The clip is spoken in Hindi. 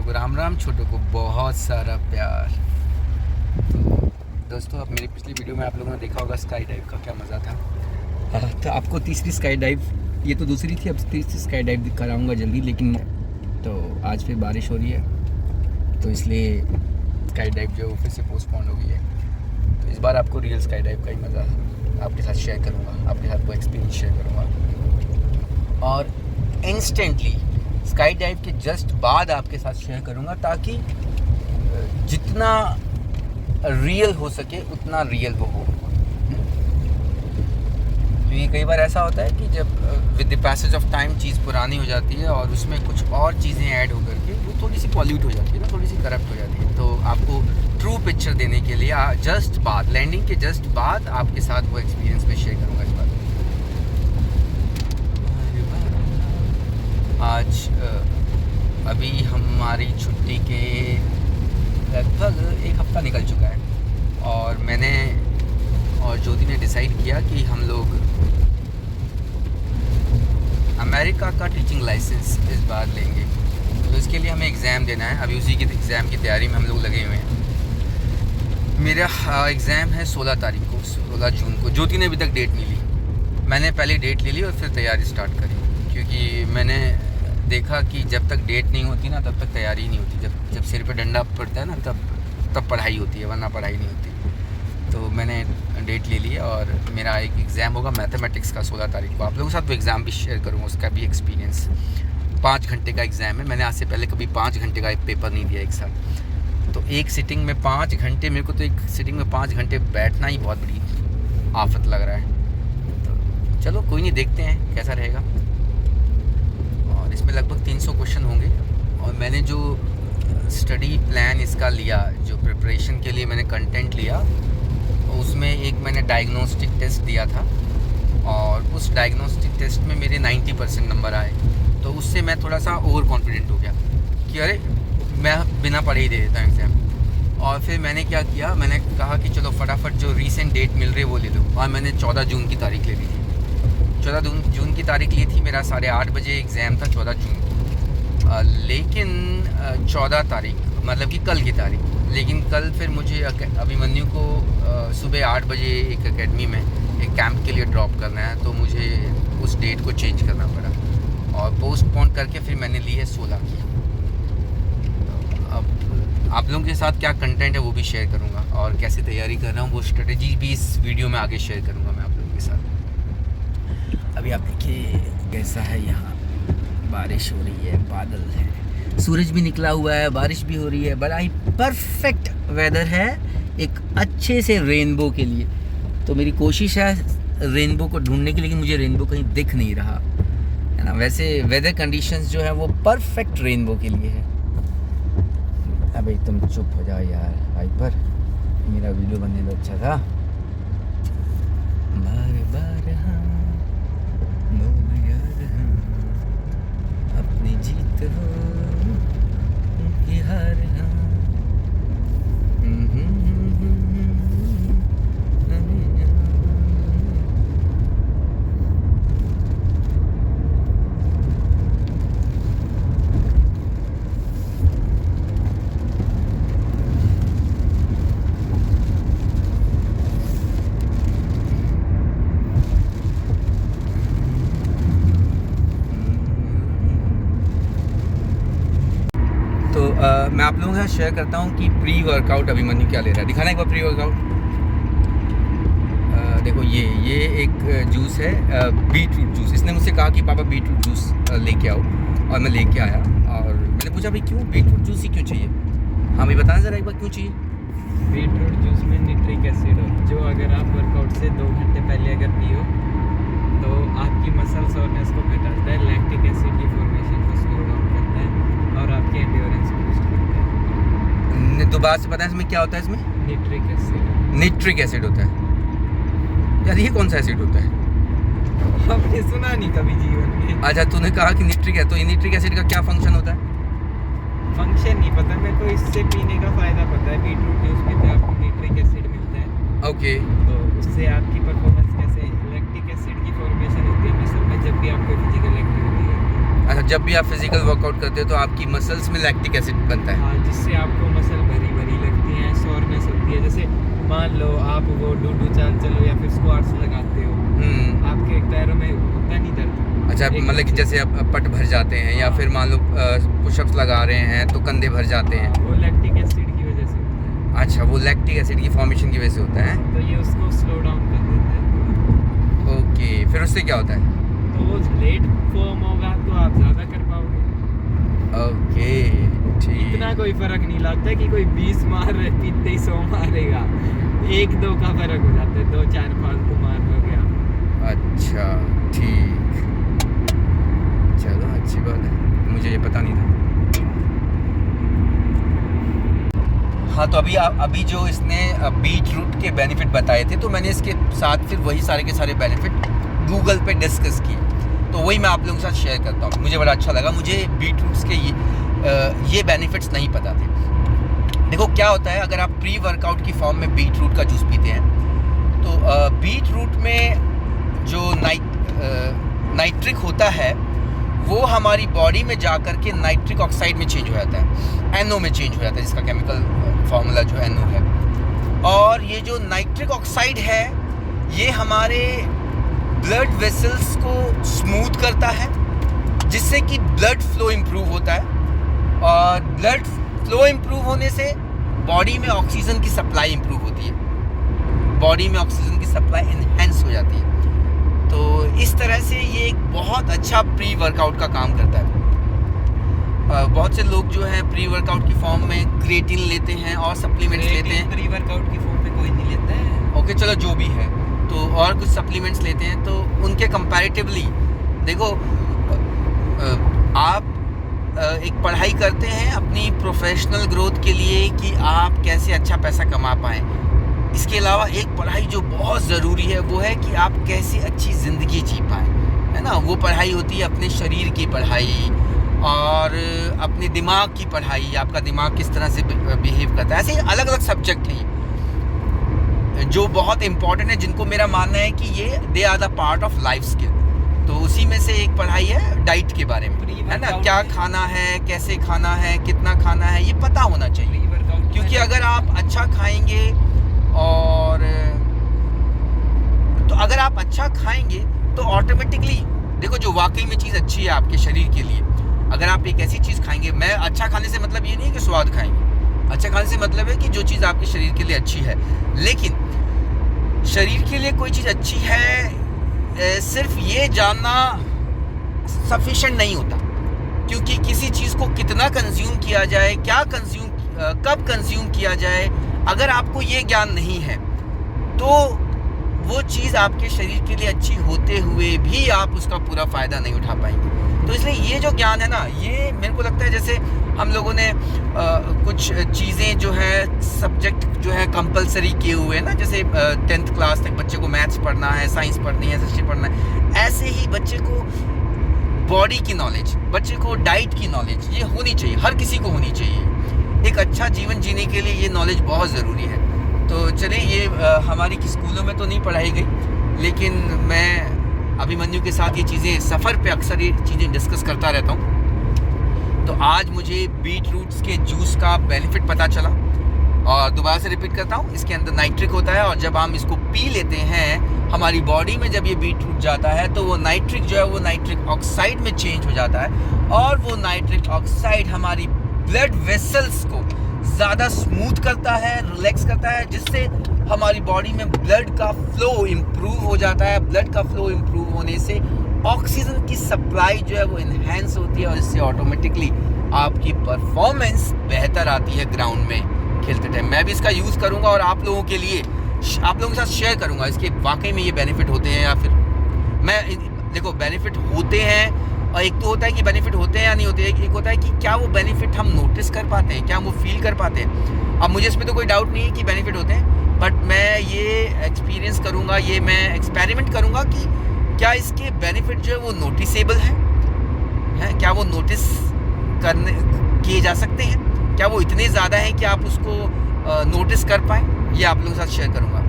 को राम राम, छोटों को बहुत सारा प्यार। तो दोस्तों, अब मेरी पिछली वीडियो में आप लोगों ने देखा होगा स्काई डाइव का क्या मज़ा था। तो आपको तीसरी स्काई डाइव, ये तो दूसरी थी, अब तीसरी स्काई डाइव कराऊंगा जल्दी। लेकिन तो आज फिर बारिश हो रही है तो इसलिए स्काई डाइव जो फिर से पोस्टपोन हो गई है। तो इस बार आपको रियल स्काई डाइव का ही मज़ा आपके साथ शेयर करूँगा, आपके साथ वो एक्सपीरियंस शेयर करूँगा और इंस्टेंटली स्काई डाइव के जस्ट बाद आपके साथ शेयर करूँगा, ताकि जितना रियल हो सके उतना रियल वो हो। क्योंकि कई बार ऐसा होता है कि जब with the passage of time चीज़ पुरानी हो जाती है और उसमें कुछ और चीज़ें ऐड होकर के वो थोड़ी सी पॉल्यूट हो जाती है ना, थोड़ी सी करप्ट हो जाती है। तो आपको ट्रू पिक्चर देने के लिए जस्ट बाद, लैंडिंग के जस्ट बाद आपके साथ वो एक्सपीरियंस में शेयर करूँगा इस बार। आज अभी हमारी छुट्टी के लगभग एक हफ़्ता निकल चुका है और मैंने और ज्योति ने डिसाइड किया कि हम लोग अमेरिका का टीचिंग लाइसेंस इस बार लेंगे। तो इसके लिए हमें एग्ज़ाम देना है। अभी उसी के एग्ज़ाम की तैयारी में हम लोग लगे हुए हैं। मेरा एग्ज़ाम है 16 तारीख को, 16 जून को। ज्योति ने अभी तक डेट नहीं ली, मैंने पहले डेट ले ली और फिर तैयारी स्टार्ट करी। क्योंकि मैंने देखा कि जब तक डेट नहीं होती ना तब तक तैयारी नहीं होती। जब सिर पे डंडा पड़ता है ना तब पढ़ाई होती है, वरना पढ़ाई नहीं होती। तो मैंने डेट ले ली है और मेरा एक एग्ज़ाम होगा मैथमेटिक्स का 16 तारीख को। आप लोगों के साथ वो एग्ज़ाम भी शेयर करूँगा, उसका भी एक्सपीरियंस। 5 घंटे का एग्ज़ाम है। मैंने आज से पहले कभी 5 घंटे का एक पेपर नहीं दिया एक साथ। तो एक सिटिंग में 5 घंटे, मेरे को तो एक सिटिंग में 5 घंटे बैठना ही बहुत बड़ी आफत लग रहा है। तो चलो कोई नहीं, देखते हैं कैसा रहेगा। और इसमें लगभग 300 क्वेश्चन होंगे और मैंने जो स्टडी प्लान इसका लिया, जो प्रिपरेशन के लिए मैंने कंटेंट लिया, उसमें एक मैंने डायग्नोस्टिक टेस्ट दिया था और उस डायग्नोस्टिक टेस्ट में मेरे 90% नंबर आए। तो उससे मैं थोड़ा सा ओवर कॉन्फिडेंट हो गया कि अरे मैं बिना पढ़े ही दे देता हूँ एग्ज़ाम। और फिर मैंने क्या किया, मैंने कहा कि चलो फटाफट जो रीसेंट डेट मिल रही है वो ले लो। और मैंने 14 जून की तारीख ले ली थी। 14 जून की तारीख ली थी। मेरा 8:30 बजे एग्ज़ाम था 14 जून को। लेकिन 14 तारीख मतलब कि कल की तारीख। लेकिन कल फिर मुझे अभिमन्यु को सुबह 8 बजे एक एकेडमी में एक कैंप के लिए ड्रॉप करना है। तो मुझे उस डेट को चेंज करना पड़ा और पोस्टपोन करके फिर मैंने ली है 16 की। अब आप लोगों के साथ क्या कंटेंट है वो भी शेयर करूँगा और कैसे तैयारी कर रहा हूँ वो स्ट्रेटजी भी इस वीडियो में आगे शेयर करूँगा मैं आप लोगों के साथ। अभी आप देखिए कैसा है, यहाँ बारिश हो रही है, बादल है, सूरज भी निकला हुआ है, बारिश भी हो रही है। बड़ा ही परफेक्ट वेदर है एक अच्छे से रेनबो के लिए। तो मेरी कोशिश है रेनबो को ढूंढने की, लेकिन मुझे रेनबो कहीं दिख नहीं रहा है ना। वैसे वेदर कंडीशंस जो है वो परफेक्ट रेनबो के लिए है। अबे तुम चुप हो जाओ यार, हाइपर, मेरा वीडियो बनने तो अच्छा था। बार बार हाँ बोल यार, हाँ अपनी जीत हो कि हार, हाँ मैं आप लोगों के साथ शेयर करता हूँ कि प्री वर्कआउट अभिमन्यु क्या ले रहा है। दिखाना एक बार प्री वर्कआउट। देखो ये एक जूस है, बीटरूट जूस। इसने मुझसे कहा कि पापा बीटरूट जूस लेके आओ और मैं लेके आया। और मैंने पूछा भाई क्यों बीटरूट जूस ही क्यों चाहिए? हाँ भाई बताना ज़रा एक बार क्यों चाहिए। बीटरूट जूस में निट्रिक एसिड हो, जो अगर आप वर्कआउट से 2 घंटे पहले अगर पियो तो आपकी मसल सोरनेस को घटाता है, लैक्टिक एसिड की फॉर्मेशन को स्लो डाउन करता है और आपकी एंड्योरेंस बूस्ट करता है। दोबारा से पता है इसमें क्या होता है? इसमें निट्रिक एसिड। निट्रिक एसिड होता है। यार ये कौन सा एसिड होता है? आपने सुना नहीं कभी जीवन में? अच्छा, तूने कहा कि निट्रिक है, तो ये निट्रिक एसिड का क्या फंक्शन होता है? फंक्शन नहीं पता मेरे को, इससे पीने का फ़ायदा पता है। बीटरूट जूस पीते आपको निट्रिक एसिड मिलता है। ओके। तो उससे आपकी परफॉर्मेंस कैसे, लैक्टिक एसिड की फॉर्मेशन होती है मसल में जब भी आप कोई फिजिकल एक्टिविटी करते हैं। अच्छा, जब भी आप फिजिकल वर्कआउट करते हो तो आपकी मसल्स में लैक्टिक एसिड बनता है। हाँ, जिससे आपको मसल भरी भरी लगती हैं, सोरनेस होती है। जैसे मान लो आप वो डूडू चाल चलो या फिर स्क्वाट्स लगाते हो, आपके पैरों में होता नहीं दर्द। अच्छा, मतलब कि जैसे आप पट भर जाते हैं या फिर मान लो पुशअप्स लगा रहे हैं तो कंधे भर जाते हैं, वो लैक्टिक एसिड की वजह से होता है। अच्छा, वो लैक्टिक एसिड की फॉर्मेशन की वजह से होता है। तो ये उसको स्लो डाउन कर देता है। ओके, फिर उससे क्या होता है? तो वो लेट फॉर्म होगा तो आप ज़्यादा कर पाओगे। ओके, ठीक। इतना कोई फर्क नहीं लगता कि कोई 20 मार रहे पीते ही 100 मारेगा। 1-2 का फर्क हो जाता है, 2-4 फालतू मार हो गया। अच्छा, ठीक, चलो अच्छी बात है, मुझे ये पता नहीं था। हाँ, तो अभी जो इसने बीट रूट के बेनिफिट बताए थे, तो मैंने इसके साथ फिर वही सारे के सारे बेनिफिट गूगल पे डिस्कस किए, तो वही मैं आप लोगों के साथ शेयर करता हूँ। मुझे बड़ा अच्छा लगा, मुझे बीट रूट्स के ये बेनिफिट्स नहीं पता थे। देखो क्या होता है, अगर आप प्री वर्कआउट की फॉर्म में बीट रूट का जूस पीते हैं तो बीट रूट में जो नाइट्रिक होता है वो हमारी बॉडी में जा कर के नाइट्रिक ऑक्साइड में चेंज हो जाता है, NO में चेंज हो जाता है, जिसका केमिकल फार्मूला जो NO है। और ये जो नाइट्रिक ऑक्साइड है ये हमारे ब्लड वेसल्स को स्मूथ करता है, जिससे कि ब्लड फ्लो इम्प्रूव होता है, और ब्लड फ्लो इम्प्रूव होने से बॉडी में ऑक्सीजन की सप्लाई इम्प्रूव होती है, बॉडी में ऑक्सीजन की सप्लाई इन्हेंस हो जाती है। तो इस तरह से ये एक बहुत अच्छा प्री वर्कआउट का काम करता है। बहुत से लोग जो हैं प्री वर्कआउट की फॉर्म में क्रिएटिन लेते हैं और सप्लीमेंट्स लेते हैं। प्री वर्कआउट की फॉर्म में कोई नहीं लेता है। ओके, चलो जो भी है, तो और कुछ सप्लीमेंट्स लेते हैं, तो उनके कंपैरेटिवली देखो, आप एक पढ़ाई करते हैं अपनी प्रोफेशनल ग्रोथ के लिए कि आप कैसे अच्छा पैसा कमा पाएँ। इसके अलावा एक पढ़ाई जो बहुत ज़रूरी है वो है कि आप कैसे अच्छी ज़िंदगी जी पाएँ, है ना। वो पढ़ाई होती है अपने शरीर की पढ़ाई और अपने दिमाग की पढ़ाई, आपका दिमाग किस तरह से बिहेव करता है। ऐसे अलग अलग सब्जेक्ट हैं जो बहुत इम्पॉर्टेंट है, जिनको मेरा मानना है कि ये they are the part of life skill. तो उसी में से एक पढ़ाई है डाइट के बारे में, है ना। क्या खाना है, कैसे खाना है, कितना खाना है, ये पता होना चाहिए। क्योंकि अगर आप अच्छा खाएंगे और तो अगर आप अच्छा खाएंगे तो ऑटोमेटिकली देखो, जो वाकई में चीज़ अच्छी है आपके शरीर के लिए, अगर आप एक ऐसी चीज़ खाएंगे, मैं अच्छा खाने से मतलब ये नहीं है कि स्वाद खाएंगे, अच्छा खाने से मतलब है कि जो चीज़ आपके शरीर के लिए अच्छी है। लेकिन शरीर के लिए कोई चीज़ अच्छी है सिर्फ ये जानना सफिशिएंट नहीं होता, क्योंकि किसी चीज़ को कितना कंज्यूम किया जाए, क्या कंज्यूम, कब कंज्यूम किया जाए, अगर आपको ये ज्ञान नहीं है तो वो चीज़ आपके शरीर के लिए अच्छी होते हुए भी आप उसका पूरा फ़ायदा नहीं उठा पाएंगे। तो इसलिए ये जो ज्ञान है ना, ये मेरे को लगता है जैसे हम लोगों ने कुछ चीज़ें जो है, सब्जेक्ट जो है कंपलसरी किए हुए हैं ना, जैसे 10th क्लास तक बच्चे को मैथ्स पढ़ना है, साइंस पढ़नी है, हिस्ट्री पढ़ना है, ऐसे ही बच्चे को बॉडी की नॉलेज, बच्चे को डाइट की नॉलेज ये होनी चाहिए, हर किसी को होनी चाहिए। एक अच्छा जीवन जीने के लिए ये नॉलेज बहुत ज़रूरी है। तो चलिए, ये हमारी स्कूलों में तो नहीं पढ़ाई गई, लेकिन मैं अभिमन्यु के साथ ये चीज़ें सफ़र पे अक्सर ये चीज़ें डिस्कस करता रहता हूँ। तो आज मुझे बीट रूट्स के जूस का बेनिफिट पता चला, और दोबारा से रिपीट करता हूँ, इसके अंदर नाइट्रिक होता है, और जब हम इसको पी लेते हैं हमारी बॉडी में, जब ये बीट रूट जाता है तो वो नाइट्रिक जो है वो नाइट्रिक ऑक्साइड में चेंज हो जाता है, और वो नाइट्रिक ऑक्साइड हमारी ब्लड वेसल्स को ज़्यादा स्मूथ करता है, रिलैक्स करता है, जिससे हमारी बॉडी में ब्लड का फ्लो इम्प्रूव हो जाता है। ब्लड का फ्लो इम्प्रूव होने से ऑक्सीजन की सप्लाई जो है वो इन्हेंस होती है, और इससे ऑटोमेटिकली आपकी परफॉर्मेंस बेहतर आती है ग्राउंड में खेलते टाइम। मैं भी इसका यूज़ करूँगा और आप लोगों के लिए, आप लोगों के साथ शेयर करूँगा इसके वाकई में ये बेनिफिट होते हैं, या फिर मैं देखो बेनिफिट होते हैं, और एक तो होता है कि बेनिफिट होते हैं या नहीं होते हैं, एक होता है कि क्या वो बेनिफिट हम नोटिस कर पाते हैं, क्या हम वो फील कर पाते हैं। अब मुझे इसमें तो कोई डाउट नहीं है कि बेनिफिट होते हैं, बट मैं ये एक्सपीरियंस करूँगा, ये मैं एक्सपेरिमेंट करूँगा कि क्या इसके बेनिफिट जो है वो नोटिसेबल हैं, क्या वो नोटिस करने किए जा सकते हैं, क्या वो इतने ज़्यादा हैं कि आप उसको नोटिस कर पाएँ, ये आप लोगों के साथ शेयर करूँगा।